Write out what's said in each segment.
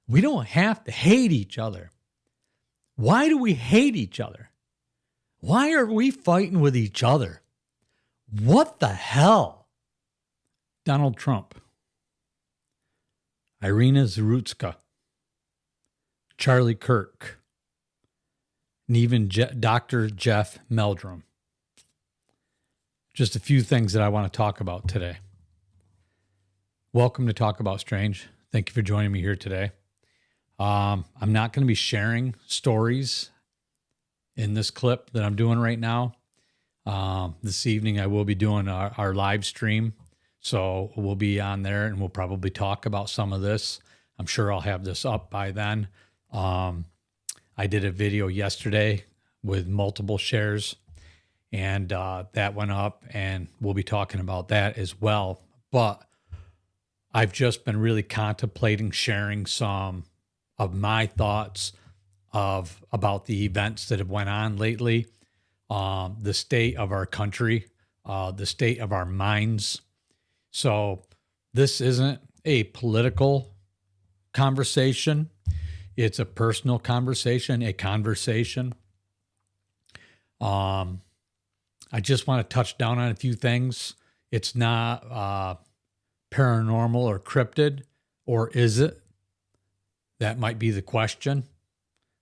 We don't have to hate each other. Why do we hate each other? Why are we fighting with each other? What the hell? Donald Trump, Irina Zarutska, Charlie Kirk, and even Dr. Jeff Meldrum. Just a few things that I want to talk about today. Welcome to Talk About Strange. Thank you for joining me here today. I'm not going to be sharing stories in this clip that I'm doing right now. This evening I will be doing our live stream. So we'll be on there and we'll probably talk about some of this. I'm sure I'll have this up by then. I did a video yesterday with multiple shares and that went up, and we'll be talking about that as well. But I've just been really contemplating sharing some of my thoughts about the events that have went on lately, the state of our country, the state of our minds. So this isn't a political conversation. It's a personal conversation, a conversation. I just want to touch down on a few things. It's not paranormal or cryptid, or is it? That might be the question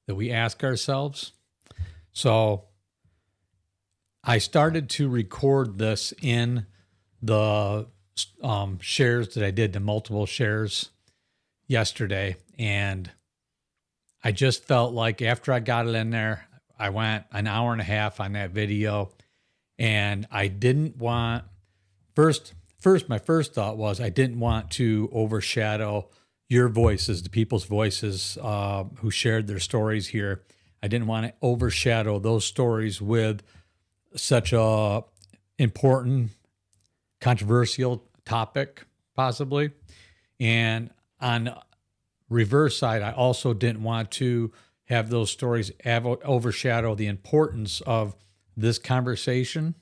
that we ask ourselves. So I started to record this in the shares that I did, the multiple shares yesterday. And I just felt like after I got it in there, I went an hour and a half on that video, and I didn't want, my first thought was I didn't want to overshadow your voices, the people's voices who shared their stories here. I didn't want to overshadow those stories with such a important, controversial topic, possibly. And on reverse side, I also didn't want to have those stories overshadow the importance of this conversation.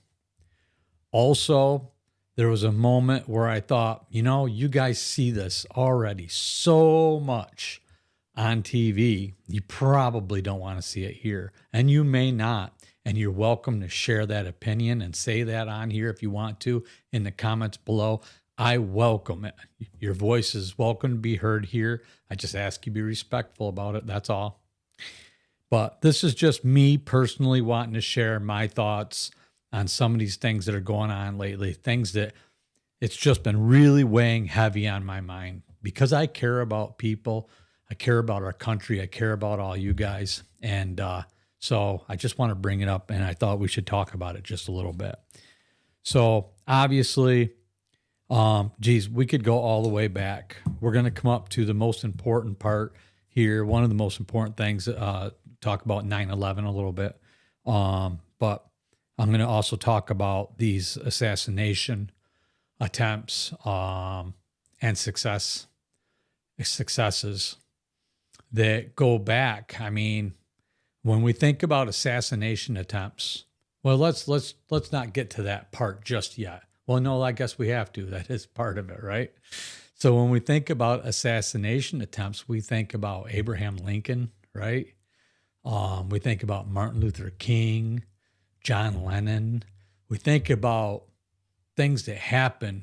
Also, there was a moment where I thought, you guys see this already so much on TV. You probably don't want to see it here, and you may not. And you're welcome to share that opinion and say that on here if you want to in the comments below. I welcome it. Your voice is welcome to be heard here. I just ask you to be respectful about it. That's all. But this is just me personally wanting to share my thoughts on some of these things that are going on lately, things that it's just been really weighing heavy on my mind because I care about people. I care about our country. I care about all you guys. And so I just want to bring it up, and I thought we should talk about it just a little bit. So obviously, we could go all the way back. We're going to come up to the most important part here. One of the most important things, talk about 9/11 a little bit. But I'm going to also talk about these assassination attempts and successes that go back. I mean, when we think about assassination attempts, well, let's not get to that part just yet. Well, no, I guess we have to. That is part of it, right? So when we think about assassination attempts, we think about Abraham Lincoln, right? We think about Martin Luther King, John Lennon. We think about things that happened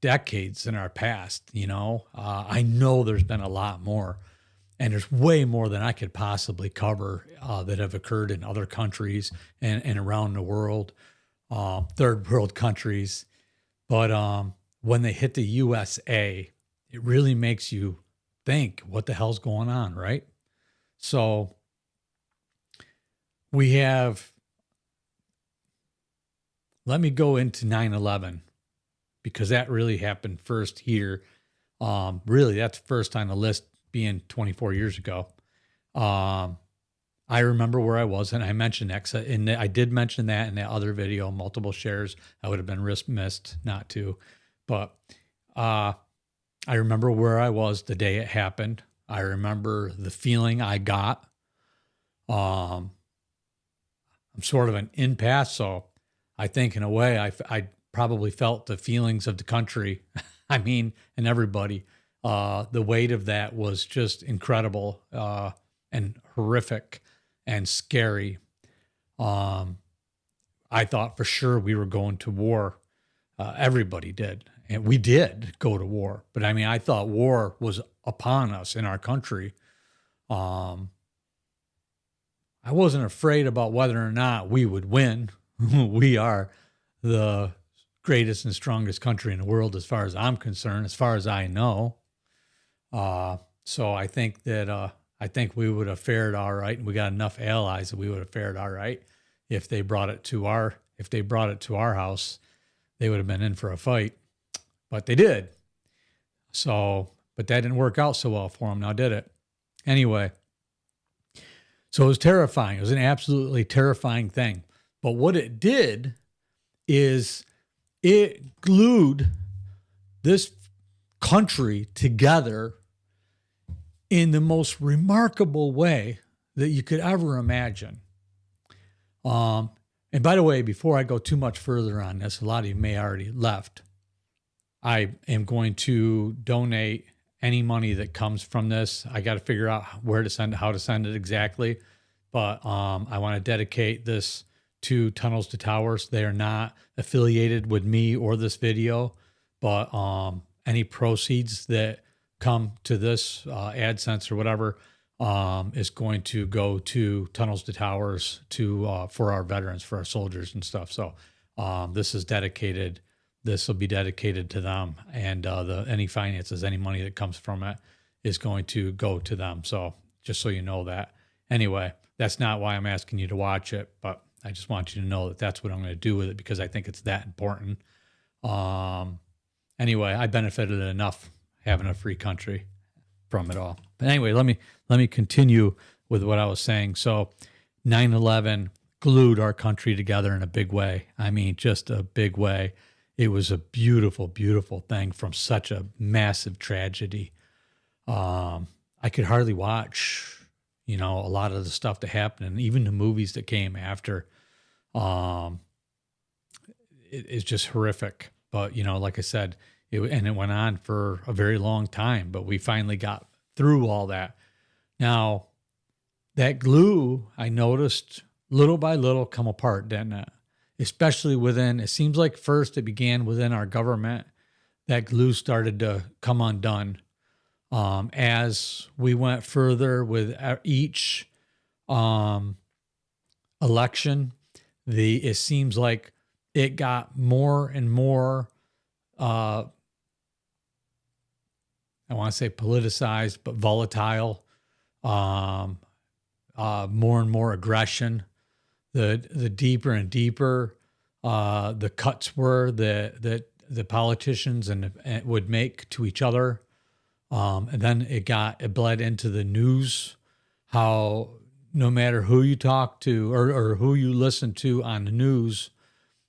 decades in our past, I know there's been a lot more, and there's way more than I could possibly cover that have occurred in other countries and around the world, third world countries. But when they hit the USA, it really makes you think, what the hell's going on, right? So let me go into 9/11 because that really happened first here. Really, that's first on the list being 24 years ago. I remember where I was, and I mentioned that, and I did mention that in that other video, multiple shares. I would have been missed not to. But I remember where I was the day it happened. I remember the feeling I got. I'm sort of an impasse, so I think in a way I probably felt the feelings of the country, and everybody The weight of that was just incredible and horrific and scary. I thought for sure we were going to war. Everybody did. And we did go to war. But I mean, I thought war was upon us in our country. I wasn't afraid about whether or not we would win. We are the greatest and strongest country in the world as far as I'm concerned, as far as I know. So I think that I think we would have fared all right, and we got enough allies that we would have fared all right if they brought it to our house. They would have been in for a fight, but they did. So, but that didn't work out so well for them, now did it? Anyway, so it was terrifying. It was an absolutely terrifying thing. But what it did is it glued this country together in the most remarkable way that you could ever imagine. And by the way, before I go too much further on this, a lot of you may already left. I am going to donate any money that comes from this. I got to figure out where to send it, how to send it exactly. But I want to dedicate this to Tunnels to Towers. They are not affiliated with me or this video, but any proceeds that come to this AdSense or whatever is going to go to Tunnels to Towers for our veterans, for our soldiers and stuff. So this is dedicated. This will be dedicated to them, and any finances, any money that comes from it, is going to go to them. So just so you know that. Anyway, that's not why I'm asking you to watch it, but I just want you to know that that's what I'm going to do with it, because I think it's that important. Anyway, I benefited enough having a free country from it all. But anyway, let me continue with what I was saying. So 9/11 glued our country together in a big way. I mean, just a big way. It was a beautiful, beautiful thing from such a massive tragedy. I could hardly watch, a lot of the stuff that happened, and even the movies that came after. It's just horrific. But, like I said, it went on for a very long time, but we finally got through all that. Now, that glue, I noticed little by little come apart, didn't it? Especially it seems like first it began within our government. That glue started to come undone. As we went further with each election, it seems like it got more and more, I want to say politicized, but volatile, more and more aggression. The deeper and deeper the cuts were that the politicians and would make to each other, and then it bled into the news. How no matter who you talk to or who you listen to on the news,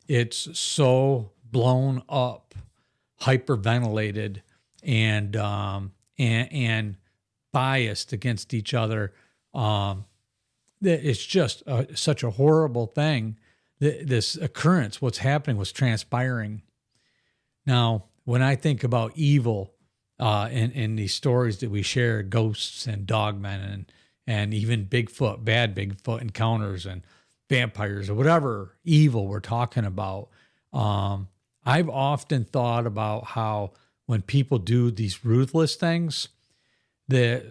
it's so blown up, hyperventilated, and biased against each other. It's just such a horrible thing. This occurrence, what's happening, was transpiring. Now, when I think about evil in these stories that we share, ghosts and dogmen and even Bigfoot, bad Bigfoot encounters and vampires or whatever evil we're talking about, I've often thought about how when people do these ruthless things, that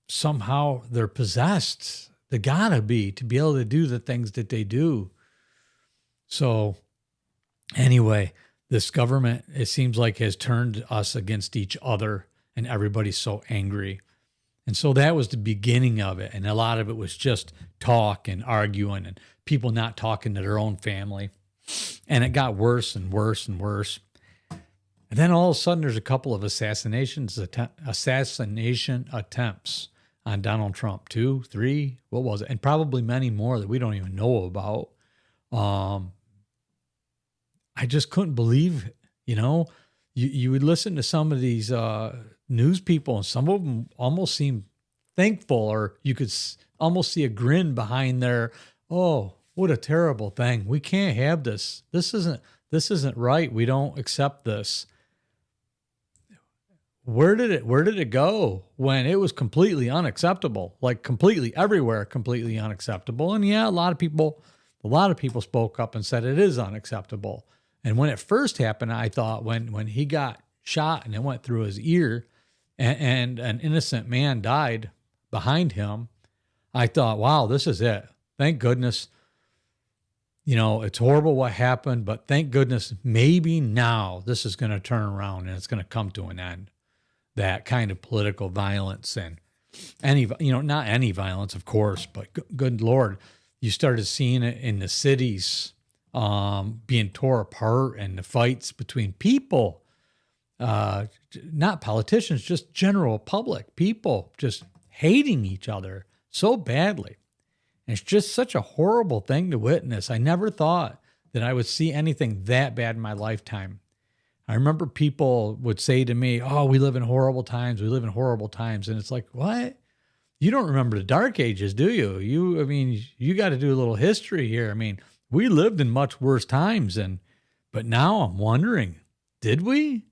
somehow they're possessed. They gotta be to be able to do the things that they do. So anyway, this government, it seems like, has turned us against each other, and everybody's so angry. And so that was the beginning of it. And a lot of it was just talk and arguing and people not talking to their own family. And it got worse and worse and worse. And then all of a sudden there's a couple of assassination attempts on Donald Trump. 2, 3, what was it? And probably many more that we don't even know about. I just couldn't believe it. You would listen to some of these news people, and some of them almost seem thankful, or you could almost see a grin behind their, oh, what a terrible thing. We can't have this. This isn't right. We don't accept this. where did it go when it was completely unacceptable? Like completely everywhere, completely unacceptable. And yeah, a lot of people spoke up and said it is unacceptable. And when it first happened, I thought when he got shot and it went through his ear and an innocent man died behind him, I thought, wow, this is it. Thank goodness. You know, it's horrible what happened, but thank goodness maybe now this is going to turn around and it's going to come to an end. That kind of political violence and any, not any violence, of course, but good Lord, you started seeing it in the cities being tore apart and the fights between people, not politicians, just general public, people just hating each other so badly. And it's just such a horrible thing to witness. I never thought that I would see anything that bad in my lifetime. I remember people would say to me, oh, we live in horrible times. We live in horrible times. And it's like, what? You don't remember the dark ages, do you? You got to do a little history here. I mean, we lived in much worse times. But now I'm wondering, did we?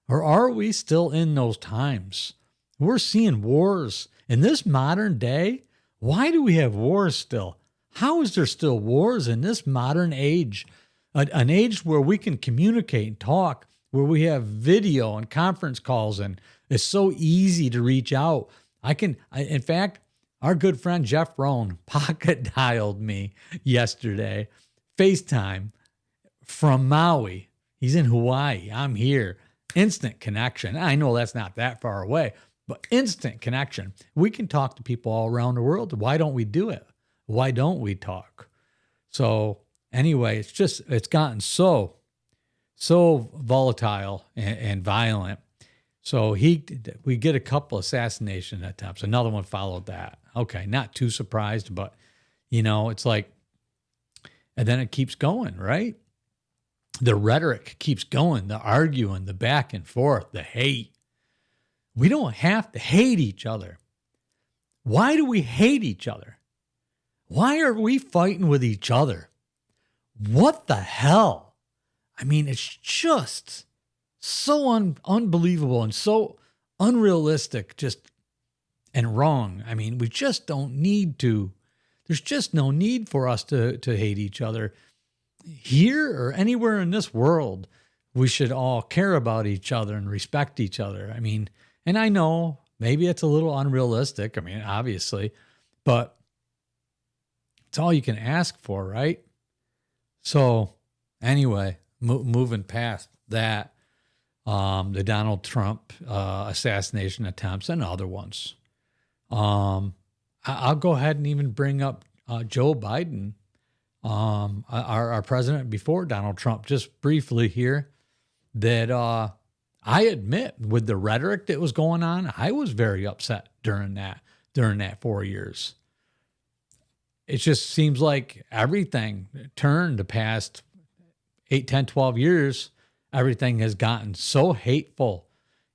Or are we still in those times? We're seeing wars in this modern day. Why do we have wars still? How is there still wars in this modern age? An age where we can communicate and talk, where we have video and conference calls, and it's so easy to reach out. In fact, our good friend Jeff Rohn pocket dialed me yesterday, FaceTime from Maui. He's in Hawaii. I'm here. Instant connection. I know that's not that far away, but instant connection. We can talk to people all around the world. Why don't we do it? Why don't we talk? So anyway, it's gotten so volatile and violent. So we get a couple assassination attempts. Another one followed that. Okay, not too surprised, but it's like, and then it keeps going, right? The rhetoric keeps going, the arguing, the back and forth, the hate. We don't have to hate each other. Why do we hate each other? Why are we fighting with each other? What the hell? I mean, it's just so unbelievable and so unrealistic, and wrong. I mean, we just don't need to. There's just no need for us to hate each other. Here or anywhere in this world, we should all care about each other and respect each other. I mean, and I know maybe it's a little unrealistic. I mean, obviously, but it's all you can ask for, right? So anyway, moving past that, the Donald Trump assassination attempts and other ones. I'll go ahead and even bring up Joe Biden, our president before Donald Trump, just briefly here, that I admit with the rhetoric that was going on, I was very upset during that 4 years. It just seems like everything turned the past 8, 10, 12 years. Everything has gotten so hateful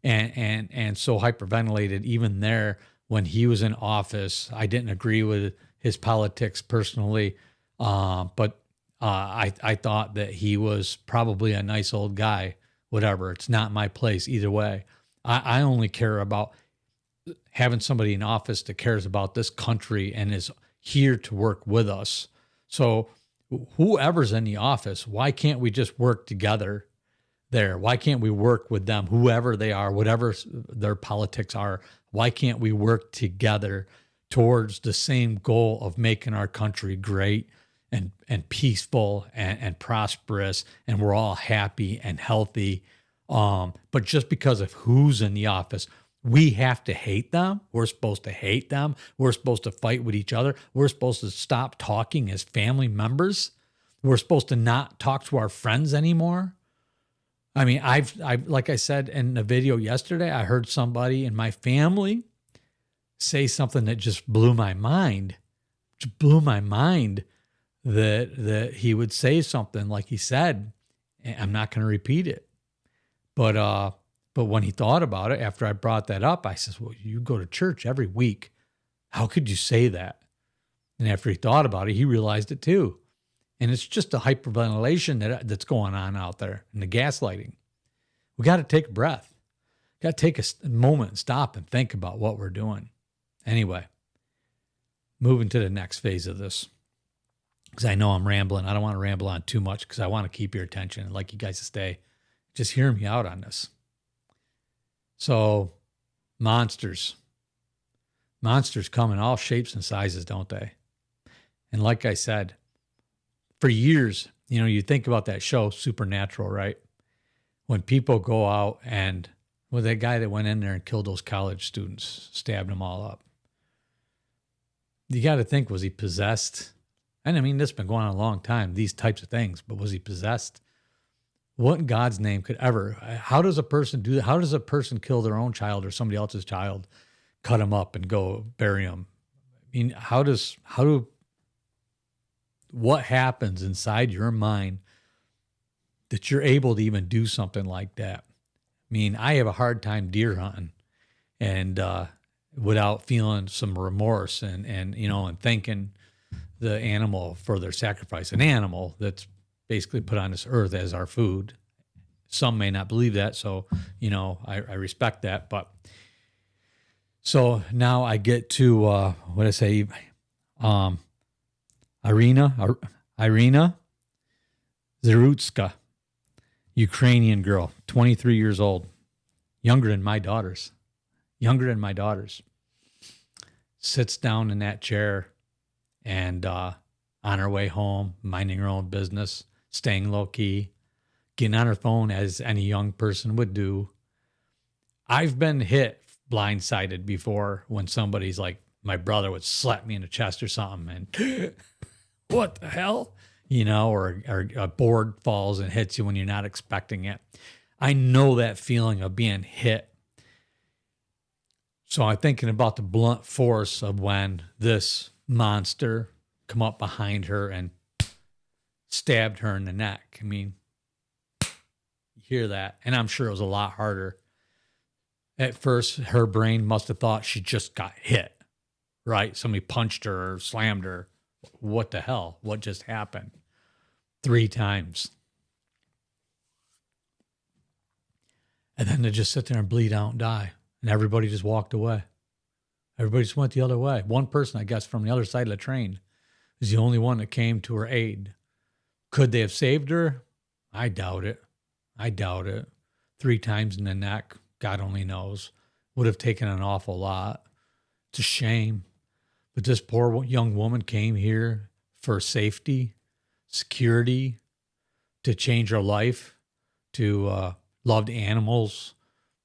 and so hyperventilated. Even there, when he was in office, I didn't agree with his politics personally, but I thought that he was probably a nice old guy. Whatever, it's not my place either way. I only care about having somebody in office that cares about this country and is here to work with us. So whoever's in the office, why can't we just work together there? Why can't we work with them, whoever they are, whatever their politics are? Why can't we work together towards the same goal of making our country great and peaceful and prosperous, and we're all happy and healthy? But just because of who's in the office, we have to hate them. We're supposed to hate them. We're supposed to fight with each other. We're supposed to stop talking as family members. We're supposed to not talk to our friends anymore. I mean, I've like I said in the video yesterday, I heard somebody in my family say something that just blew my mind. Just blew my mind that he would say something like he said. I'm not going to repeat it. But when he thought about it, after I brought that up, I says, well, you go to church every week. How could you say that? And after he thought about it, he realized it too. And it's just a hyperventilation that's going on out there and the gaslighting. We got to take a breath. Got to take a moment and stop and think about what we're doing. Anyway, moving to the next phase of this, because I know I'm rambling. I don't want to ramble on too much because I want to keep your attention. I'd like you guys to stay. Just hear me out on this. So, monsters. Monsters come in all shapes and sizes, don't they? And like I said, for years, you think about that show, Supernatural, right? When people go out and, well, that guy that went in there and killed those college students, stabbed them all up. You got to think, was he possessed? And I mean, this has been going on a long time, these types of things, but was he possessed? What in God's name could ever, how does a person do that? How does a person kill their own child or somebody else's child, cut them up and go bury them? I mean, what happens inside your mind that you're able to even do something like that? I mean, I have a hard time deer hunting and without feeling some remorse and thanking the animal for their sacrifice. An animal that's basically put on this earth as our food. Some may not believe that, so I respect that. But so now I get to what I say, Irina Zerutska, Ukrainian girl, 23 years old, younger than my daughters, sits down in that chair and on her way home, minding her own business, staying low key, getting on her phone as any young person would do. I've been hit blindsided before when somebody's like, my brother would slap me in the chest or something and what the hell? Or a board falls and hits you when you're not expecting it. I know that feeling of being hit. So I'm thinking about the blunt force of when this monster come up behind her and stabbed her in the neck. I mean, you hear that, and I'm sure it was a lot harder. At first, her brain must have thought she just got hit, right? Somebody punched her or slammed her. What the hell? What just happened? 3 times. And then they just sit there and bleed out and die. And everybody just walked away. Everybody just went the other way. One person, I guess, from the other side of the train is the only one that came to her aid. Could they have saved her? I doubt it. 3 times in the neck, God only knows. Would have taken an awful lot. It's a shame. But this poor young woman came here for safety, security, to change her life, to loved animals,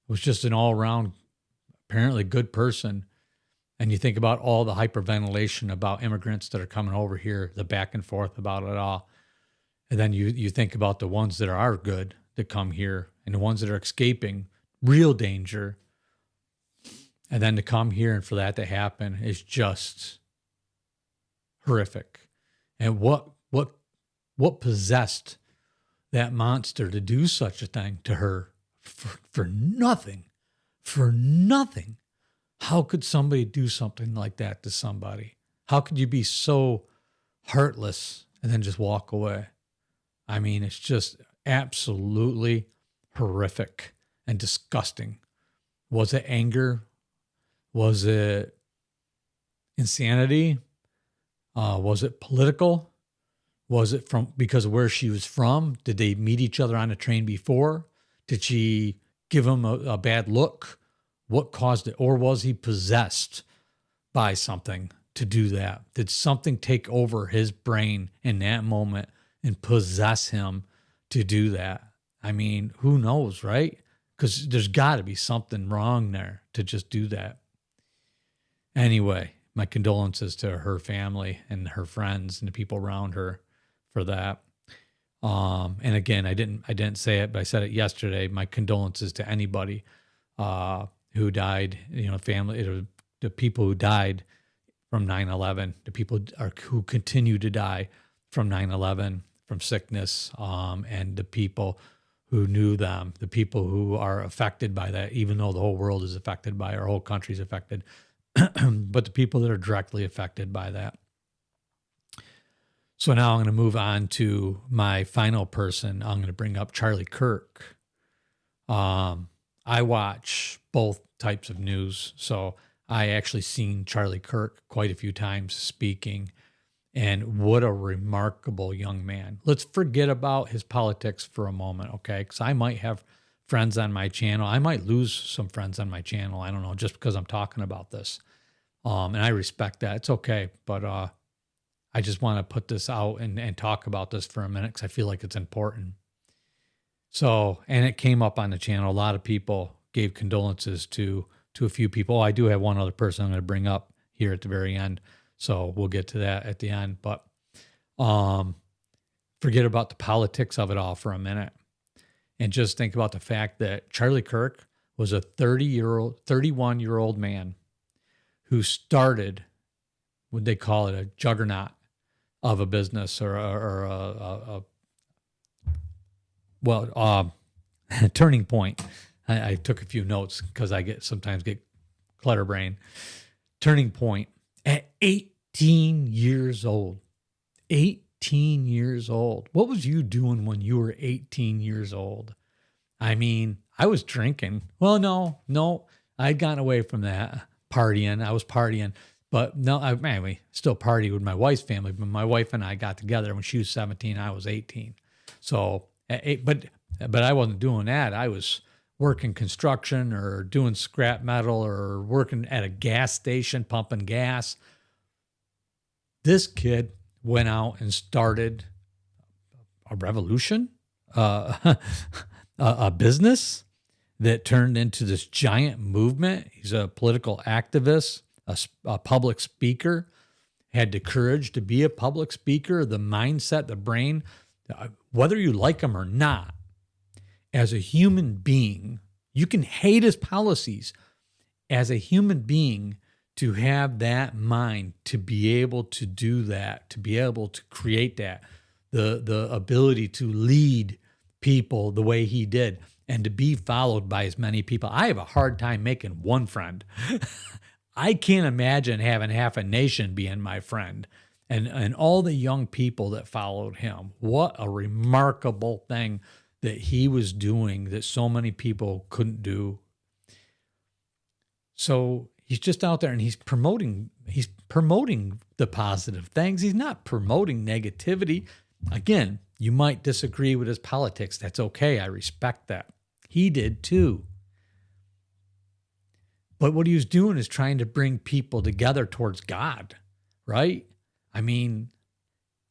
was just an all-around, apparently good person. And you think about all the hyperventilation about immigrants that are coming over here, the back and forth about it all. And then you think about the ones that are good that come here and the ones that are escaping real danger. And then to come here and for that to happen is just horrific. And what possessed that monster to do such a thing to her for nothing? For nothing. How could somebody do something like that to somebody? How could you be so heartless and then just walk away? I mean, it's just absolutely horrific and disgusting. Was it anger? Was it insanity? Was it political? Was it because of where she was from? Did they meet each other on a train before? Did she give him a bad look? What caused it? Or was he possessed by something to do that? Did something take over his brain in that moment and possess him to do that? I mean, who knows, right? Because there's got to be something wrong there to just do that. Anyway, my condolences to her family and her friends and the people around her for that. And again, I didn't say it, but I said it yesterday. My condolences to anybody who died, family, the people who died from 9/11, the people who continue to die from 9/11, from sickness, and the people who knew them, the people who are affected by that, even though the whole world is affected by it, our whole country is affected, but the people that are directly affected by that. So now I'm going to move on to my final person. I'm going to bring up Charlie Kirk. I I watch both types of news. So I actually seen Charlie Kirk quite a few times speaking, and what a remarkable young man. Let's forget about his politics for a moment, okay? Because I might have friends on my channel. I might lose some friends on my channel. I don't know, just because I'm talking about this. And I respect that. It's okay. But I just want to put this out and talk about this for a minute because I feel like it's important. So, and it came up on the channel. A lot of people gave condolences to a few people. I do have one other person I'm going to bring up here at the very end. So we'll get to that at the end. But forget about the politics of it all for a minute. And just think about the fact that Charlie Kirk was a 31-year-old man who started, what they call it, a juggernaut of a business or a turning point. I took a few notes because I sometimes get clutter brain. Turning point at 18 years old. 18 years old. What was you doing when you were 18 years old? I mean, I was drinking. Well, no, I'd gotten away from that. Partying. I was partying. But no, we still partied with my wife's family. But my wife and I got together when she was 17. I was 18. So, but I wasn't doing that. I was working construction or doing scrap metal or working at a gas station pumping gas. This kid went out and started a revolution, a business that turned into this giant movement. He's a political activist, a public speaker, had the courage to be a public speaker, the mindset, the brain, whether you like him or not. As a human being, you can hate his policies. As a human being, to have that mind, to be able to do that, to be able to create that, the ability to lead people the way he did, and to be followed by as many people. I have a hard time making one friend. I can't imagine having half a nation being my friend. And all the young people that followed him. What a remarkable thing that he was doing that so many people couldn't do. So he's just out there and he's promoting the positive things. He's not promoting negativity. Again, you might disagree with his politics. That's okay. I respect that. He did too. But what he was doing is trying to bring people together towards God, right? I mean,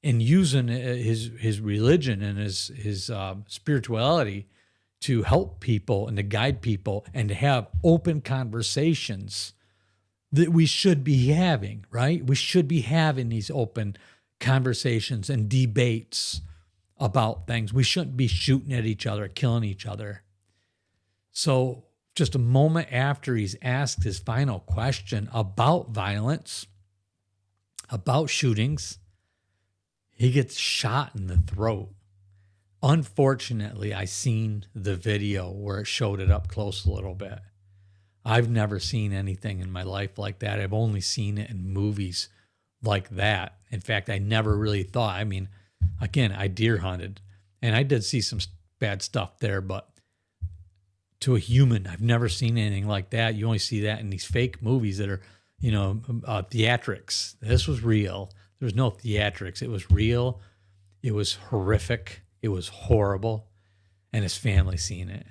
in using his religion and his spirituality to help people and to guide people and to have open conversations that we should be having, right? We should be having these open conversations and debates about things. We shouldn't be shooting at each other, killing each other. So just a moment after he's asked his final question about violence, about shootings, he gets shot in the throat. Unfortunately, I seen the video where it showed it up close a little bit. I've never seen anything in my life like that. I've only seen it in movies like that. In fact, I never really thought, I mean, again, I deer hunted and I did see some bad stuff there, but to a human, I've never seen anything like that. You only see that in these fake movies that are, theatrics. This was real. There was no theatrics. It was real. It was horrific. It was horrible. And his family seen it.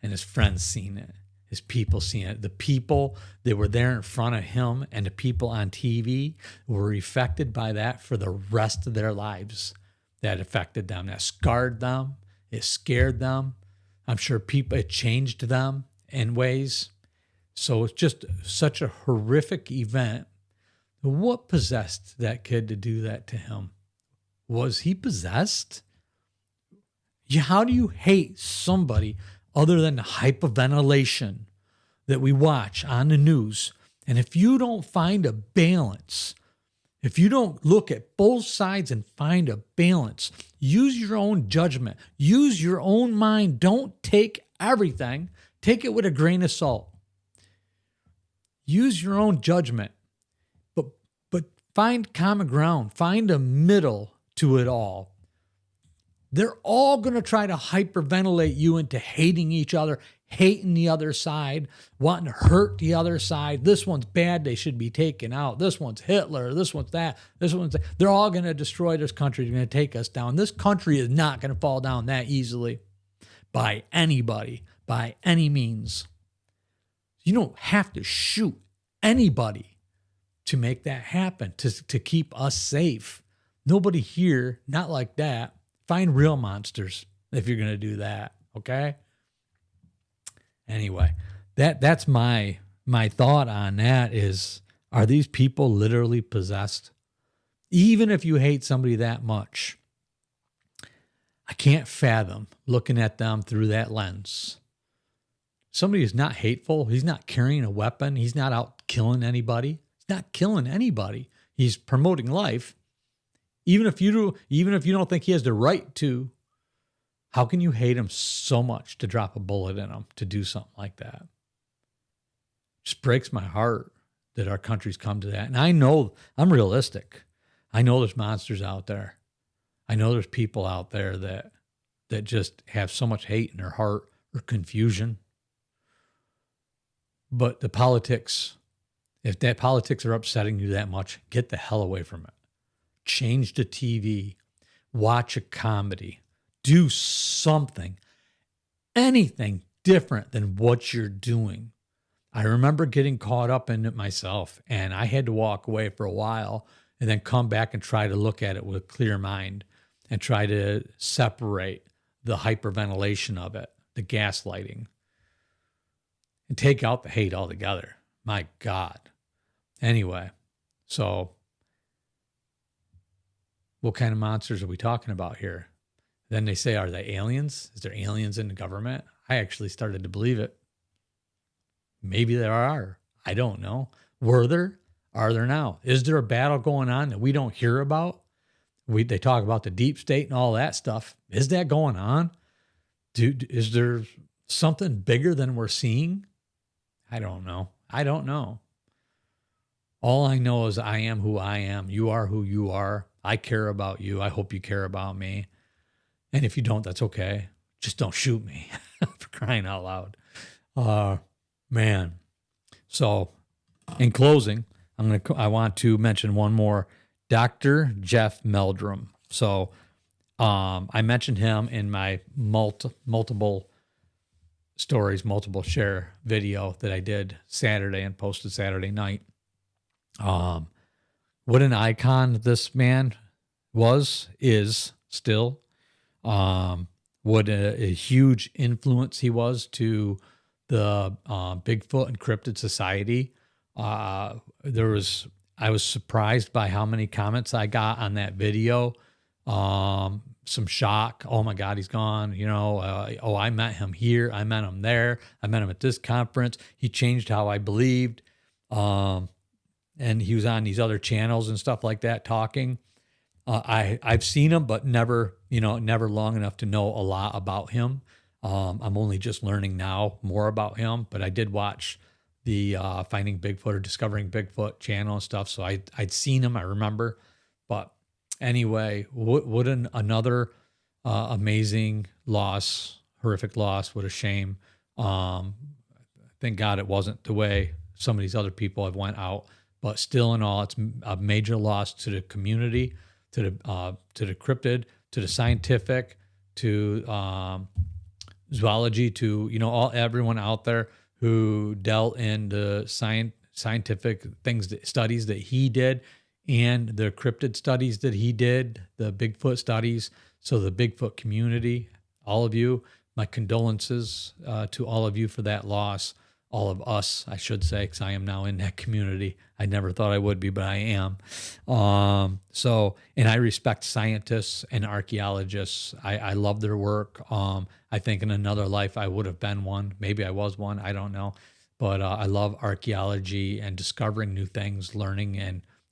And his friends seen it. His people seen it. The people that were there in front of him and the people on TV were affected by that for the rest of their lives. That affected them. That scarred them. It scared them. I'm sure it changed them in ways. So it's just such a horrific event. What possessed that kid to do that to him? Was he possessed? How do you hate somebody other than the hyperventilation that we watch on the news? And if you don't find a balance, if you don't look at both sides and find a balance, use your own judgment, use your own mind. Don't take everything. Take it with a grain of salt. Use your own judgment, but find common ground. Find a middle to it all. they're all going to try to hyperventilate you into hating each other, hating the other side, wanting to hurt the other side. This one's bad. They should be taken out. This one's Hitler. This one's that. This one's that. They're all going to destroy this country. They're going to take us down. This country is not going to fall down that easily by anybody, by any means. You don't have to shoot anybody to make that happen, to keep us safe. Nobody here, not like that. Find real monsters if you're going to do that, okay? Anyway, that's my thought on that is, are these people literally possessed? Even if you hate somebody that much, I can't fathom looking at them through that lens. Somebody who's not hateful, he's not carrying a weapon, he's not out killing anybody. He's not killing anybody. He's promoting life. Even if you don't think he has the right to, how can you hate him so much to drop a bullet in him to do something like that? It just breaks my heart that our country's come to that. And I know, I'm realistic. I know there's monsters out there. I know there's people out there that just have so much hate in their heart or confusion. But the politics, if that politics are upsetting you that much, get the hell away from it. Change the TV, watch a comedy, do something, anything different than what you're doing. I remember getting caught up in it myself, and I had to walk away for a while and then come back and try to look at it with a clear mind and try to separate the hyperventilation of it, the gaslighting, and take out the hate altogether. My God. Anyway, so what kind of monsters are we talking about here? Then they say, are they aliens? Is there aliens in the government? I actually started to believe it. Maybe there are. I don't know. Were there? Are there now? Is there a battle going on that we don't hear about? They talk about the deep state and all that stuff. Is that going on? Is there something bigger than we're seeing? I don't know. All I know is I am who I am. You are who you are. I care about you. I hope you care about me. And if you don't, that's okay. Just don't shoot me for crying out loud. Man. So in closing, I want to mention one more, Dr. Jeff Meldrum. So I mentioned him in my multiple stories, multiple share video that I did Saturday and posted Saturday night. What an icon this man is still. What a huge influence he was to the Bigfoot and cryptid society. I was surprised by how many comments I got on that video. Some shock. Oh my God, he's gone. I met him here. I met him there. I met him at this conference. He changed how I believed. And he was on these other channels and stuff like that talking. I've seen him, but never long enough to know a lot about him. I'm only just learning now more about him, but I did watch the Finding Bigfoot or Discovering Bigfoot channel and stuff. So I'd seen him, I remember. But anyway, what another amazing loss, horrific loss. What a shame. Thank God it wasn't the way some of these other people have went out. But still in all, it's a major loss to the community, to the cryptid, to the scientific, to zoology, to everyone out there who dealt in the scientific studies that he did, and the cryptid studies that he did, the Bigfoot studies. So the Bigfoot community, all of you, my condolences to all of you for that loss. All of us, I should say, because I am now in that community. I never thought I would be, but I am. And I respect scientists and archaeologists. I love their work. I think in another life I would have been one. Maybe I was one. I don't know. But I love archaeology and discovering new things, learning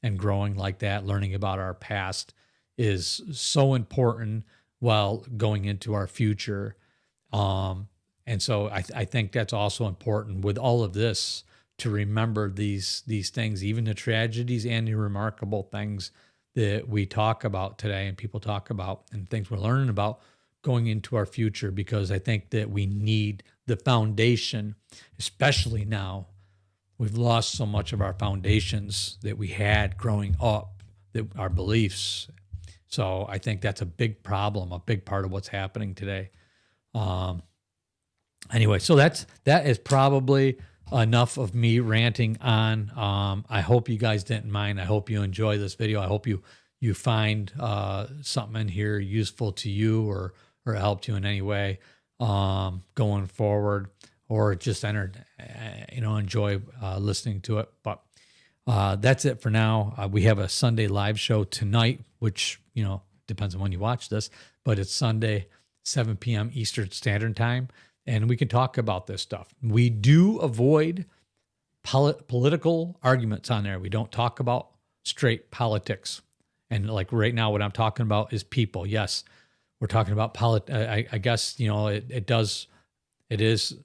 and growing like that. Learning about our past is so important while going into our future. And so I think that's also important with all of this, to remember these things, even the tragedies and the remarkable things that we talk about today and people talk about and things we're learning about. going into our future, because I think that we need the foundation, especially now. We've lost so much of our foundations that we had growing up, that our beliefs. So I think that's a big problem, a big part of what's happening today. Anyway, so that is probably enough of me ranting on. I hope you guys didn't mind. I hope you enjoy this video. I hope you find something in here useful to you, or helped you in any way going forward, or just enjoy listening to it. But that's it for now. We have a Sunday live show tonight, which, depends on when you watch this, but it's Sunday, 7 p.m. Eastern Standard Time. And we can talk about this stuff. We do avoid political arguments on there. We don't talk about straight politics. And like right now, what I'm talking about is people. Yes, we're talking about I guess, it is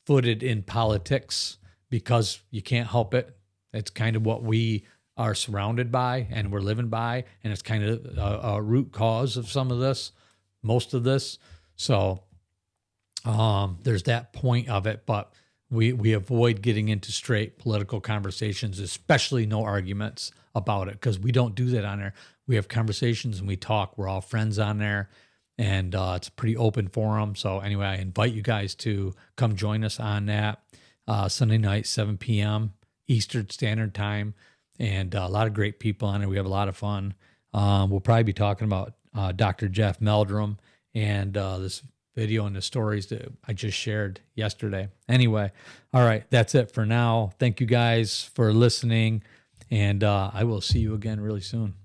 footed in politics because you can't help it. It's kind of what we are surrounded by and we're living by. And it's kind of a root cause of some of this, most of this. So there's that point of it, but we avoid getting into straight political conversations, especially no arguments about it, because we don't do that on there. We have conversations and we talk. We're all friends on there, and it's a pretty open forum. So anyway, I invite you guys to come join us on that Sunday night, 7 p.m. Eastern Standard Time, and a lot of great people on there. We have a lot of fun. We'll probably be talking about Dr. Jeff Meldrum and this video and the stories that I just shared yesterday. Anyway, all right, that's it for now. Thank you guys for listening, and I will see you again really soon.